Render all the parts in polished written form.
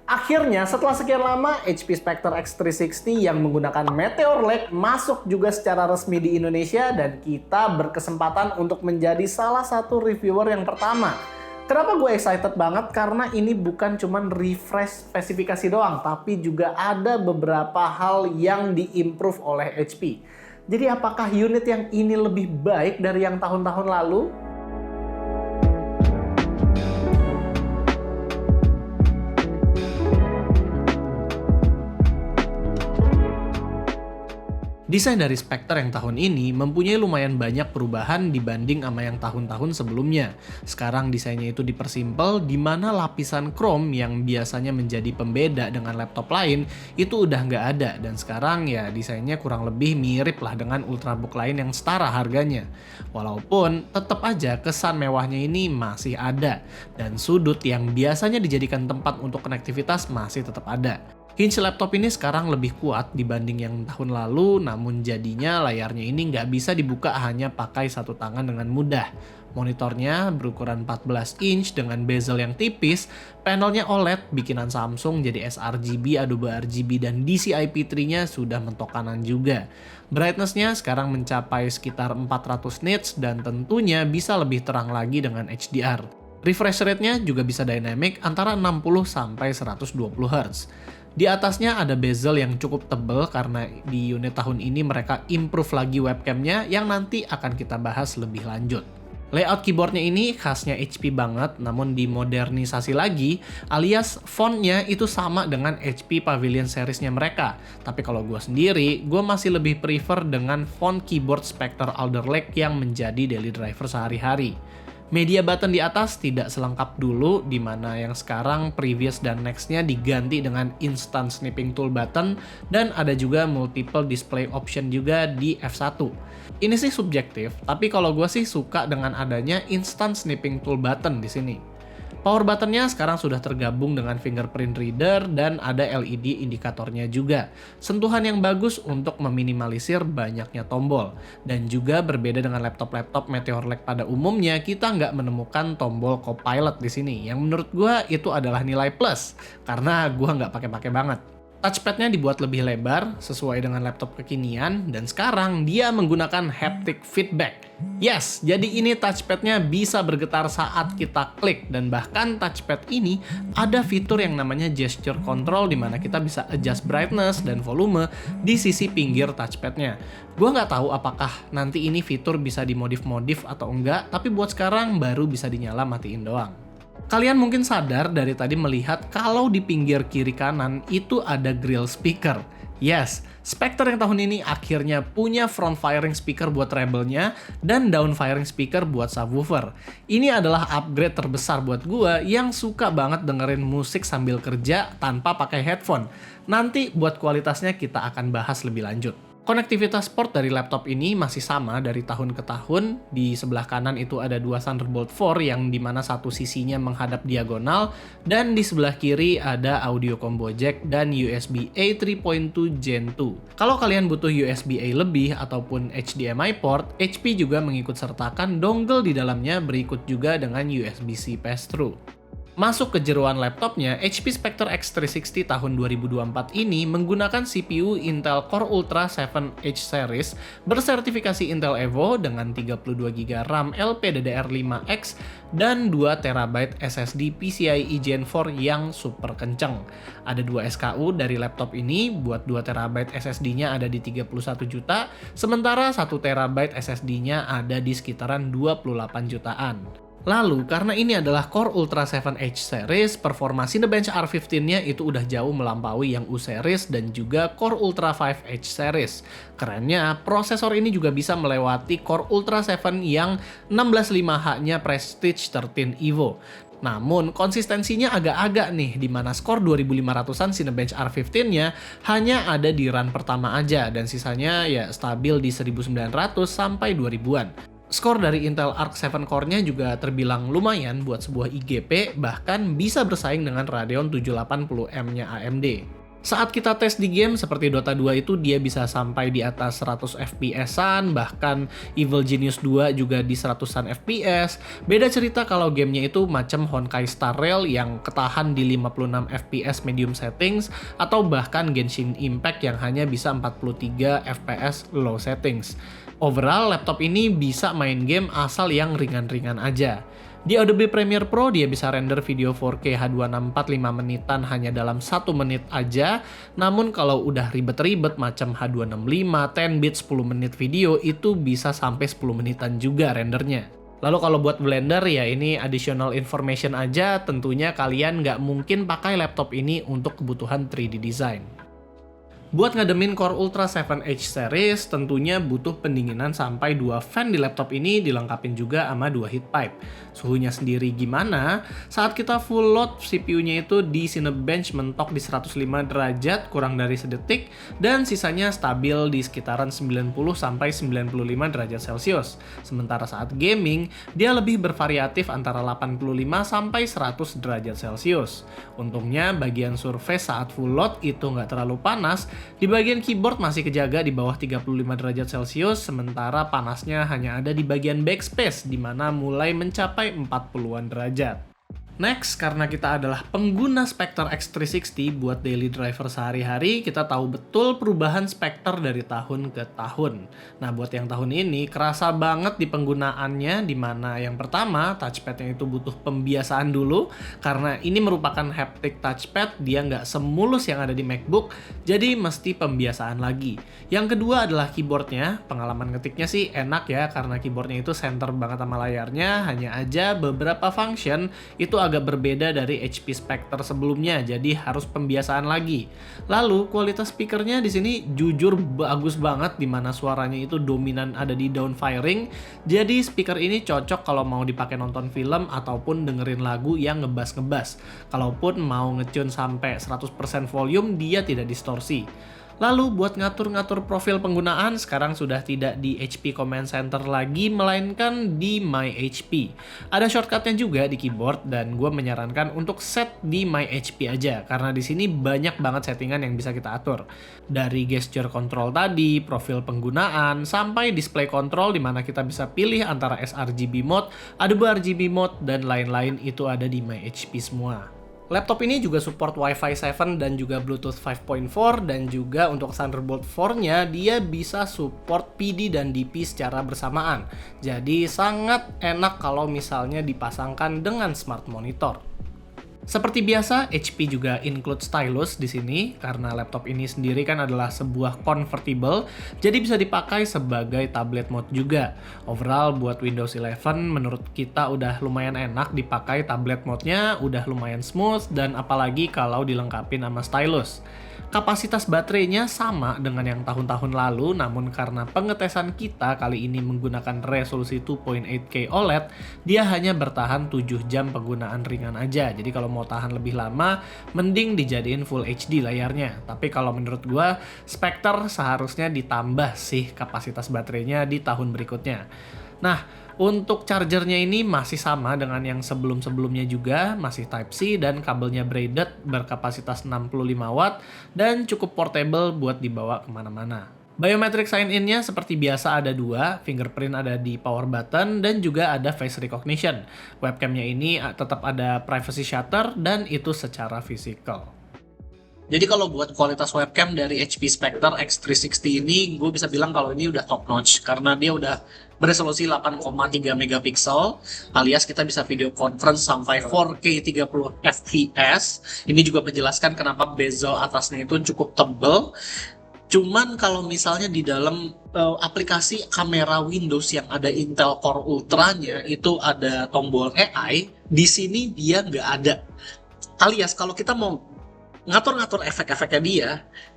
Akhirnya, setelah sekian lama, HP Spectre X360 yang menggunakan Meteor Lake masuk juga secara resmi di Indonesia dan kita berkesempatan untuk menjadi salah satu reviewer yang pertama. Kenapa gue excited banget? Karena ini bukan cuman refresh spesifikasi doang, tapi juga ada beberapa hal yang diimprove oleh HP. Jadi apakah unit yang ini lebih baik dari yang tahun-tahun lalu? Desain dari Spectre yang tahun ini mempunyai lumayan banyak perubahan dibanding sama yang tahun-tahun sebelumnya. Sekarang desainnya itu dipersimpel, di mana lapisan chrome yang biasanya menjadi pembeda dengan laptop lain itu udah nggak ada, dan sekarang ya desainnya kurang lebih mirip lah dengan Ultrabook lain yang setara harganya. Walaupun tetap aja kesan mewahnya ini masih ada, dan sudut yang biasanya dijadikan tempat untuk konektivitas masih tetap ada. Hinge laptop ini sekarang lebih kuat dibanding yang tahun lalu, namun jadinya layarnya ini nggak bisa dibuka hanya pakai satu tangan dengan mudah. Monitornya berukuran 14 inch dengan bezel yang tipis, panelnya OLED bikinan Samsung jadi sRGB, Adobe RGB, dan DCI-P3-nya sudah mentok kanan juga. Brightness-nya sekarang mencapai sekitar 400 nits dan tentunya bisa lebih terang lagi dengan HDR. Refresh rate-nya juga bisa dynamic antara 60 sampai 120 Hz. Di atasnya ada bezel yang cukup tebal karena di unit tahun ini mereka improve lagi webcamnya yang nanti akan kita bahas lebih lanjut. Layout keyboardnya ini khasnya HP banget, namun dimodernisasi lagi, alias fontnya itu sama dengan HP Pavilion seriesnya mereka. Tapi kalau gue sendiri, gue masih lebih prefer dengan font keyboard Spectre Alder Lake yang menjadi daily driver sehari-hari. Media button di atas tidak selengkap dulu, di mana yang sekarang previous dan next-nya diganti dengan instant snipping tool button, dan ada juga multiple display option juga di F1. Ini sih subjektif, tapi kalau gue sih suka dengan adanya instant snipping tool button di sini. Power button-nya sekarang sudah tergabung dengan fingerprint reader dan ada LED indikatornya juga. Sentuhan yang bagus untuk meminimalisir banyaknya tombol. Dan juga berbeda dengan laptop-laptop Meteor Lake pada umumnya, kita nggak menemukan tombol Copilot di sini. Yang menurut gue itu adalah nilai plus, karena gue nggak pakai-pakai banget. Touchpad-nya dibuat lebih lebar, sesuai dengan laptop kekinian, dan sekarang dia menggunakan haptic feedback. Yes, jadi ini touchpad-nya bisa bergetar saat kita klik, dan bahkan touchpad ini ada fitur yang namanya gesture control di mana kita bisa adjust brightness dan volume di sisi pinggir touchpad-nya. Gua nggak tahu apakah nanti ini fitur bisa dimodif-modif atau enggak, tapi buat sekarang baru bisa dinyala matiin doang. Kalian mungkin sadar dari tadi melihat kalau di pinggir kiri kanan itu ada grill speaker. Yes, Spectre yang tahun ini akhirnya punya front firing speaker buat treble-nya dan down firing speaker buat subwoofer. Ini adalah upgrade terbesar buat gua yang suka banget dengerin musik sambil kerja tanpa pakai headphone. Nanti buat kualitasnya kita akan bahas lebih lanjut. Konektivitas port dari laptop ini masih sama dari tahun ke tahun. Di sebelah kanan itu ada dua Thunderbolt 4 yang dimana satu sisinya menghadap diagonal, dan di sebelah kiri ada audio combo jack dan USB-A 3.2 Gen 2. Kalau kalian butuh USB-A lebih ataupun HDMI port, HP juga mengikut sertakan dongle di dalamnya berikut juga dengan USB-C pass-through. Masuk ke jeroan laptopnya, HP Spectre X360 tahun 2024 ini menggunakan CPU Intel Core Ultra 7H series bersertifikasi Intel Evo dengan 32GB RAM LPDDR5X dan 2TB SSD PCIe Gen 4 yang super kenceng. Ada 2 SKU dari laptop ini, buat 2TB SSD-nya ada di 31 juta, sementara 1TB SSD-nya ada di sekitaran 28 jutaan. Lalu, karena ini adalah Core Ultra 7H series, performa Cinebench R15-nya itu udah jauh melampaui yang U series dan juga Core Ultra 5H series. Kerennya, prosesor ini juga bisa melewati Core Ultra 7 yang 165H-nya Prestige 13 Evo. Namun, konsistensinya agak-agak nih, di mana skor 2500-an Cinebench R15-nya hanya ada di run pertama aja, dan sisanya ya stabil di 1900 sampai 2000-an. Skor dari Intel Arc 7 Core-nya juga terbilang lumayan buat sebuah IGP, bahkan bisa bersaing dengan Radeon 780M-nya AMD. Saat kita tes di game seperti Dota 2 itu dia bisa sampai di atas 100 FPS-an, bahkan Evil Genius 2 juga di 100-an FPS. Beda cerita kalau gamenya itu macam Honkai Star Rail yang ketahan di 56 FPS medium settings, atau bahkan Genshin Impact yang hanya bisa 43 FPS low settings. Overall, laptop ini bisa main game asal yang ringan-ringan aja. Di Adobe Premiere Pro dia bisa render video 4K H264 5 menitan hanya dalam 1 menit aja. Namun kalau udah ribet-ribet macam H265, 10 bit 10 menit video itu bisa sampai 10 menitan juga rendernya. Lalu kalau buat Blender ya ini additional information aja, tentunya kalian nggak mungkin pakai laptop ini untuk kebutuhan 3D design. Buat ngademin Core Ultra 7H series, tentunya butuh pendinginan sampai 2 fan di laptop ini dilengkapin juga sama 2 heat pipe. Suhunya sendiri gimana? Saat kita full load, CPU-nya itu di Cinebench mentok di 105 derajat kurang dari sedetik, dan sisanya stabil di sekitaran 90-95 derajat Celcius. Sementara saat gaming, dia lebih bervariatif antara 85-100 derajat Celcius. Untungnya bagian surface saat full load itu nggak terlalu panas. Di bagian keyboard masih kejaga di bawah 35 derajat Celcius, sementara panasnya hanya ada di bagian backspace di mana mulai mencapai 40-an derajat. Next, karena kita adalah pengguna Spectre X360 buat daily driver sehari-hari, kita tahu betul perubahan Spectre dari tahun ke tahun. Nah, buat yang tahun ini, kerasa banget di penggunaannya, di mana yang pertama, touchpad-nya itu butuh pembiasaan dulu, karena ini merupakan haptic touchpad, dia nggak semulus yang ada di MacBook, jadi mesti pembiasaan lagi. Yang kedua adalah keyboardnya, pengalaman ngetiknya sih enak ya, karena keyboardnya itu center banget sama layarnya, hanya aja beberapa function itu agak berbeda dari HP Spectre sebelumnya, jadi harus pembiasaan lagi. Lalu kualitas speakernya di sini jujur bagus banget, dimana suaranya itu dominan ada di downfiring. Jadi speaker ini cocok kalau mau dipakai nonton film ataupun dengerin lagu yang ngebas-ngebas. Kalaupun mau ngetune sampai 100% volume, dia tidak distorsi. Lalu buat ngatur-ngatur profil penggunaan sekarang sudah tidak di HP Command Center lagi, melainkan di My HP. Ada shortcutnya juga di keyboard dan gue menyarankan untuk set di My HP aja karena di sini banyak banget settingan yang bisa kita atur. Dari gesture control tadi, profil penggunaan, sampai display control di mana kita bisa pilih antara sRGB mode, Adobe RGB mode, dan lain-lain itu ada di My HP semua. Laptop ini juga support Wi-Fi 7 dan juga Bluetooth 5.4, dan juga untuk Thunderbolt 4-nya dia bisa support PD dan DP secara bersamaan. Jadi sangat enak kalau misalnya dipasangkan dengan smart monitor. Seperti biasa, HP juga include stylus di sini karena laptop ini sendiri kan adalah sebuah convertible, jadi bisa dipakai sebagai tablet mode juga. Overall buat Windows 11 menurut kita udah lumayan enak dipakai tablet mode-nya, udah lumayan smooth, dan apalagi kalau dilengkapi sama stylus. Kapasitas baterainya sama dengan yang tahun-tahun lalu, namun karena pengetesan kita kali ini menggunakan resolusi 2.8K OLED, dia hanya bertahan 7 jam penggunaan ringan aja. Jadi kalau mau tahan lebih lama, mending dijadiin Full HD layarnya. Tapi kalau menurut gua, Spectre seharusnya ditambah sih kapasitas baterainya di tahun berikutnya. Nah, untuk chargernya ini masih sama dengan yang sebelum-sebelumnya juga, masih Type-C dan kabelnya braided berkapasitas 65 watt dan cukup portable buat dibawa kemana-mana. Biometric sign-in-nya seperti biasa ada 2, fingerprint ada di power button dan juga ada face recognition. Webcamnya ini tetap ada privacy shutter dan itu secara fisikal. Jadi kalau buat kualitas webcam dari HP Spectre X360 ini, gue bisa bilang kalau ini udah top notch karena dia udah beresolusi 8,3 megapiksel, alias kita bisa video conference sampai 4K 30 fps. Ini juga menjelaskan kenapa bezel atasnya itu cukup tebal. Cuman kalau misalnya di dalam aplikasi kamera Windows yang ada Intel Core Ultra-nya itu ada tombol AI, di sini dia nggak ada. Alias kalau kita mau ngatur-ngatur efek-efeknya dia,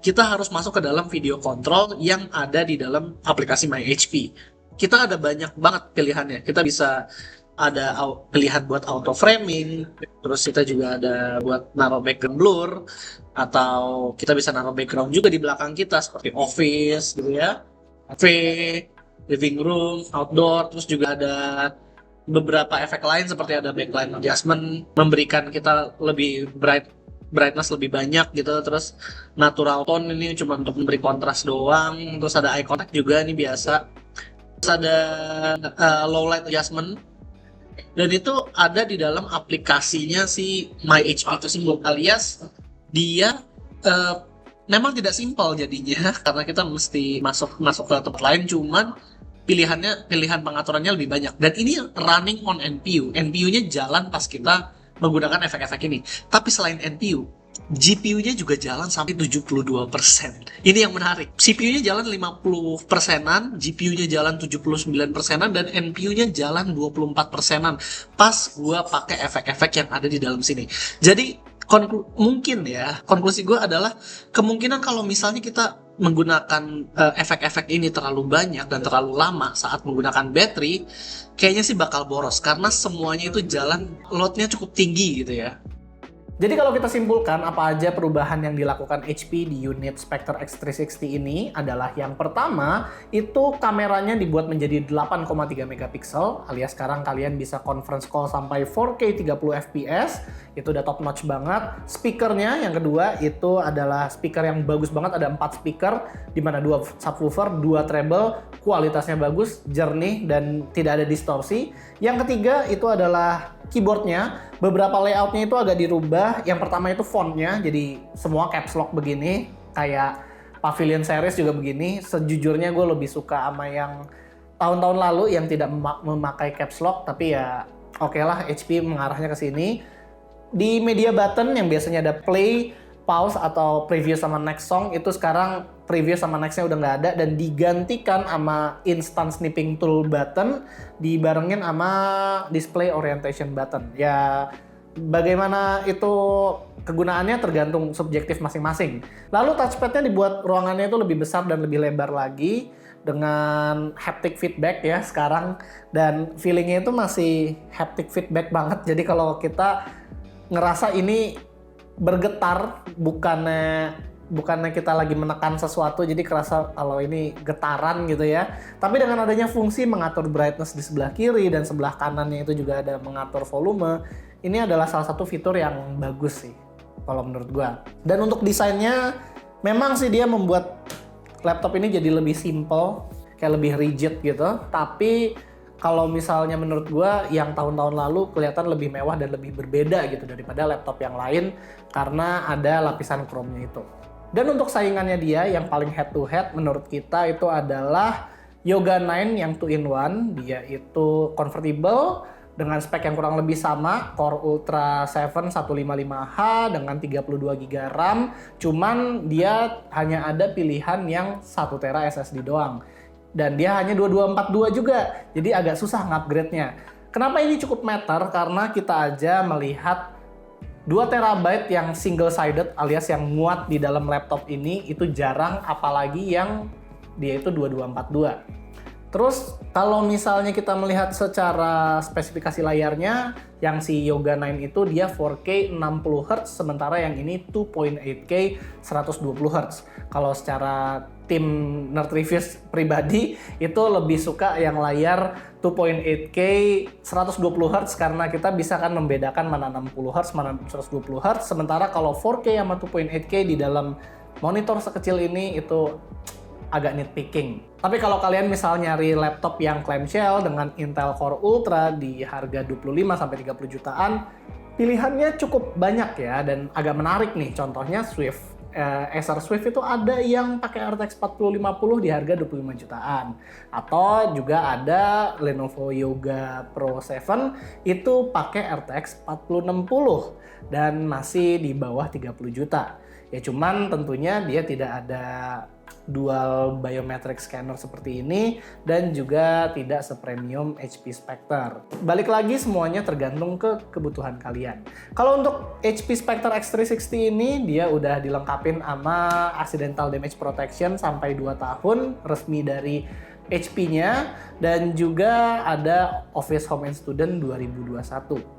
kita harus masuk ke dalam video control yang ada di dalam aplikasi My HP. Kita ada banyak banget pilihannya. Kita bisa ada pilihan buat auto framing, terus kita juga ada buat naruh background blur, atau kita bisa naruh background juga di belakang kita seperti office gitu ya, cafe, living room, outdoor, terus juga ada beberapa efek lain seperti ada backlight adjustment, memberikan kita lebih bright brightness lebih banyak gitu, terus natural tone ini cuma untuk memberi kontras doang, terus ada eye contact juga ini biasa, terus ada low light adjustment, dan itu ada di dalam aplikasinya si My HP itu sendiri, alias dia eh, memang tidak simpel jadinya karena kita mesti masuk ke tempat lain, cuman pilihan pengaturannya lebih banyak, dan ini running on NPU-nya jalan pas kita menggunakan efek-efek ini. Tapi selain NPU, GPU-nya juga jalan sampai 72%. Ini yang menarik. CPU-nya jalan 50%-an, GPU-nya jalan 79%-an, dan NPU-nya jalan 24%-an. Pas gua pakai efek-efek yang ada di dalam sini. Jadi mungkin ya, konklusi gue adalah kemungkinan kalau misalnya kita menggunakan efek-efek ini terlalu banyak dan terlalu lama saat menggunakan baterai, kayaknya sih bakal boros karena semuanya itu jalan loadnya cukup tinggi gitu ya. Jadi kalau kita simpulkan apa aja perubahan yang dilakukan HP di unit Spectre X360 ini adalah yang pertama, itu kameranya dibuat menjadi 8,3 megapiksel, alias sekarang kalian bisa conference call sampai 4K 30 fps, itu udah top notch banget. Speakernya yang kedua itu adalah speaker yang bagus banget, ada 4 speaker, dimana 2 subwoofer, 2 treble, kualitasnya bagus, jernih, dan tidak ada distorsi. Yang ketiga itu adalah keyboardnya, beberapa layoutnya itu agak dirubah. Yang pertama itu fontnya, jadi semua caps lock begini, kayak Pavilion series juga begini. Sejujurnya gue lebih suka sama yang tahun-tahun lalu yang tidak memakai caps lock, tapi ya oke lah, HP mengarahnya ke sini. Di media button yang biasanya ada play, pause, atau preview sama next song, itu sekarang preview sama nextnya udah nggak ada dan digantikan sama instant snipping tool button dibarengin sama display orientation button. Ya bagaimana itu kegunaannya tergantung subjektif masing-masing. Lalu touchpadnya dibuat ruangannya itu lebih besar dan lebih lebar lagi dengan haptic feedback ya sekarang, dan feelingnya itu masih haptic feedback banget. Jadi kalau kita ngerasa ini bergetar, bukannya kita lagi menekan sesuatu, jadi kerasa kalau ini getaran gitu ya. Tapi dengan adanya fungsi mengatur brightness di sebelah kiri dan sebelah kanannya itu juga ada mengatur volume, ini adalah salah satu fitur yang bagus sih kalau menurut gua. Dan untuk desainnya memang sih dia membuat laptop ini jadi lebih simple, kayak lebih rigid gitu. Tapi kalau misalnya menurut gua yang tahun-tahun lalu kelihatan lebih mewah dan lebih berbeda gitu daripada laptop yang lain karena ada lapisan chrome-nya itu. Dan untuk saingannya dia yang paling head to head menurut kita itu adalah Yoga 9 yang 2-in-1. Dia itu convertible dengan spek yang kurang lebih sama, Core Ultra 7 155H dengan 32 GB RAM. Cuman dia hanya ada pilihan yang 1 TB SSD doang. Dan dia hanya 2242 juga, jadi agak susah ngupgrade-nya. Kenapa ini cukup matter? Karena kita aja melihat 2 TB yang single sided alias yang muat di dalam laptop ini itu jarang, apalagi yang dia itu 2242. Terus kalau misalnya kita melihat secara spesifikasi layarnya, yang si Yoga 9 itu dia 4K 60Hz, sementara yang ini 2.8K 120Hz. Kalau secara tim Nerd Reviews pribadi itu lebih suka yang layar 2.8K 120Hz karena kita bisa kan membedakan mana 60Hz, mana 120Hz. Sementara kalau 4K sama 2.8K di dalam monitor sekecil ini itu agak nitpicking. Tapi kalau kalian misal nyari laptop yang clamshell dengan Intel Core Ultra di harga 25-30 jutaan, pilihannya cukup banyak ya dan agak menarik nih. Contohnya Swift. Acer Swift itu ada yang pakai RTX 4050 di harga 25 jutaan. Atau juga ada Lenovo Yoga Pro 7 itu pakai RTX 4060 dan masih di bawah 30 juta. Ya cuman tentunya dia tidak ada dual biometric scanner seperti ini dan juga tidak sepremium HP Spectre. Balik lagi semuanya tergantung ke kebutuhan kalian. Kalau untuk HP Spectre X360 ini dia udah dilengkapin sama accidental damage protection sampai 2 tahun resmi dari HP-nya dan juga ada Office Home and Student 2021.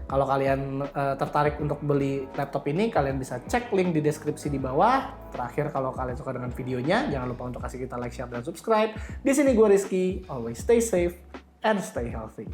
Kalau kalian tertarik untuk beli laptop ini, kalian bisa cek link di deskripsi di bawah. Terakhir, kalau kalian suka dengan videonya, jangan lupa untuk kasih kita like, share, dan subscribe. Di sini gue Rizky, always stay safe and stay healthy.